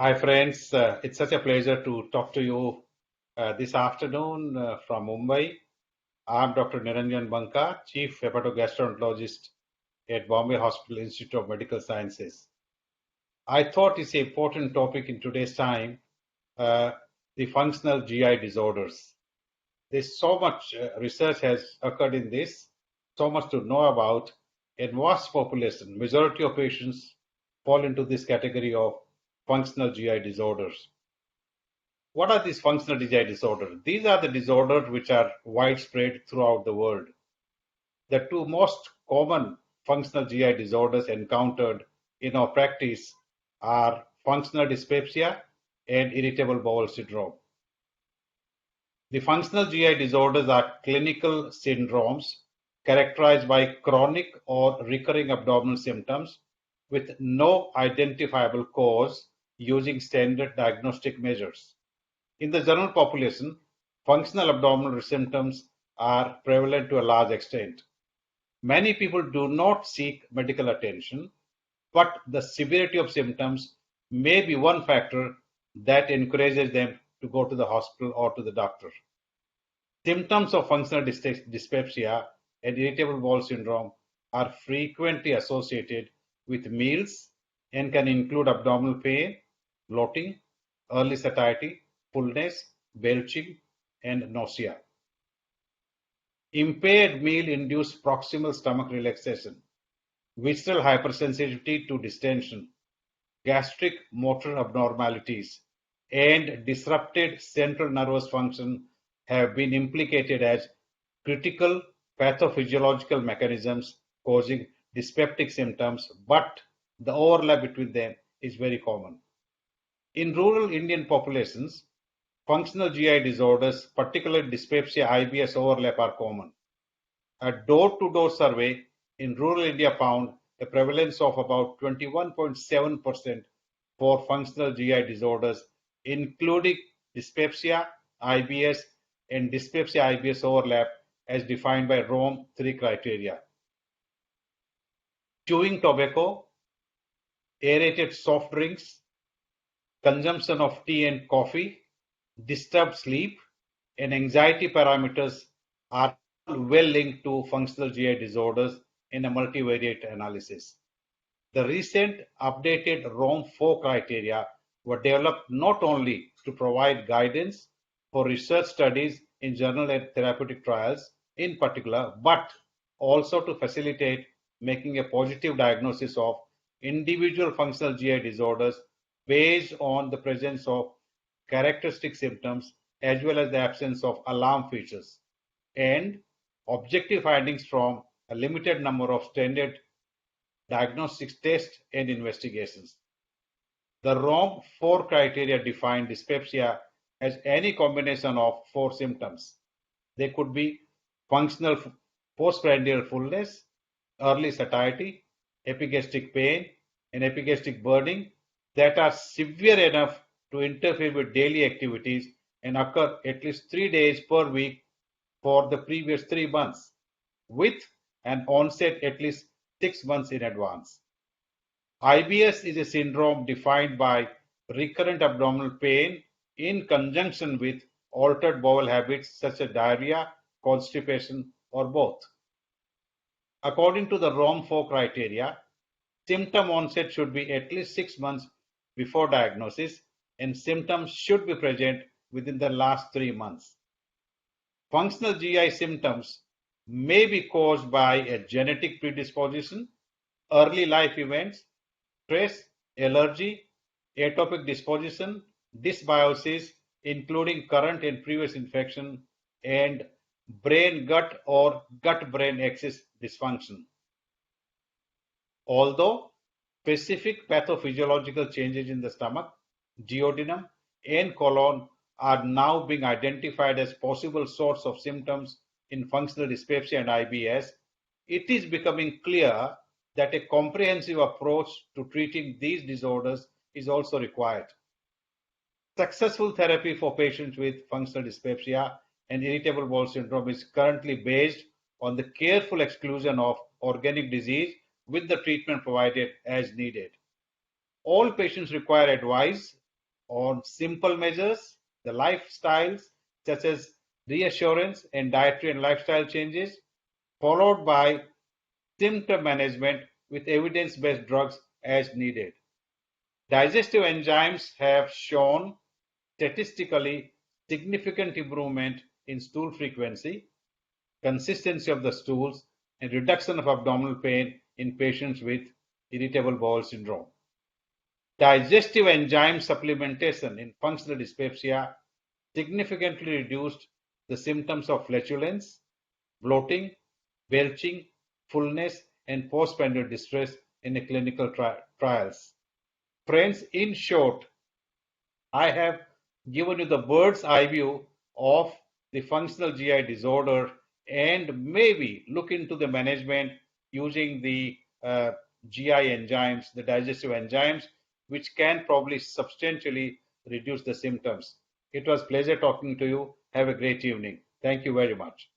Hi, friends. It's such a pleasure to talk to you this afternoon from Mumbai. I'm Dr. Niranjan BANKA, Chief Hepatogastroenterologist at Bombay Hospital Institute of Medical Sciences. I thought it's an important topic in today's time, uh, the functional GI disorders. There's so much research has occurred in this, so much to know about. In vast population, majority of patients fall into this category of functional GI disorders. What are these functional GI disorders? These are the disorders which are widespread throughout the world. The two most common functional GI disorders encountered in our practice are functional dyspepsia and irritable bowel syndrome. The functional GI disorders are clinical syndromes characterized by chronic or recurring abdominal symptoms with no identifiable cause using standard diagnostic measures. In the general population, functional abdominal symptoms are prevalent to a large extent. Many people do not seek medical attention, but the severity of symptoms may be one factor that encourages them to go to the hospital or to the doctor. Symptoms of functional dyspepsia and irritable bowel syndrome are frequently associated with meals and can include abdominal pain, bloating, early satiety, fullness, belching, and nausea. Impaired meal-induced proximal stomach relaxation, visceral hypersensitivity to distension, gastric motor abnormalities, and disrupted central nervous function have been implicated as critical pathophysiological mechanisms causing dyspeptic symptoms, but the overlap between them is very common. In rural Indian populations, functional GI disorders, particularly dyspepsia, IBS overlap are common. A door-to-door survey in rural India found a prevalence of about 21.7% for functional GI disorders, including dyspepsia, IBS, and dyspepsia IBS overlap as defined by Rome 3 criteria. Chewing tobacco, aerated soft drinks, consumption of tea and coffee, disturbed sleep, and anxiety parameters are well linked to functional GI disorders in a multivariate analysis. The recent updated Rome 4 criteria were developed not only to provide guidance for research studies in journal and therapeutic trials in particular, but also to facilitate making a positive diagnosis of individual functional GI disorders based on the presence of characteristic symptoms as well as the absence of alarm features and objective findings from a limited number of standard diagnostics tests and investigations. The Rome 4 criteria define dyspepsia as any combination of four symptoms. They could be functional postprandial fullness, early satiety, epigastric pain, and epigastric burning that are severe enough to interfere with daily activities and occur at least 3 days per week for the previous 3 months, with an onset at least 6 months in advance. IBS is a syndrome defined by recurrent abdominal pain in conjunction with altered bowel habits such as diarrhea, constipation, or both. According to the Rome 4 criteria, symptom onset should be at least 6 months before diagnosis, and symptoms should be present within the last 3 months. Functional GI symptoms may be caused by a genetic predisposition, early life events, stress, allergy, atopic disposition, dysbiosis, including current and previous infection, and brain-gut or gut-brain axis dysfunction. Although specific pathophysiological changes in the stomach, duodenum, and colon are now being identified as possible source of symptoms in functional dyspepsia and IBS, it is becoming clear that a comprehensive approach to treating these disorders is also required. Successful therapy for patients with functional dyspepsia and irritable bowel syndrome is currently based on the careful exclusion of organic disease with the treatment provided as needed. All patients require advice on simple measures, the lifestyles such as reassurance and dietary and lifestyle changes, followed by symptom management with evidence-based drugs as needed. Digestive enzymes have shown statistically significant improvement in stool frequency, consistency of the stools, and reduction of abdominal pain in patients with irritable bowel syndrome. Digestive enzyme supplementation in functional dyspepsia significantly reduced the symptoms of flatulence, bloating, belching, fullness, and postprandial distress in the clinical trials. Friends, in short, I have given you the bird's eye view of the functional GI disorder and maybe look into the management using the GI enzymes, the digestive enzymes, which can probably substantially reduce the symptoms. It was a pleasure talking to you. Have a great evening. Thank you very much.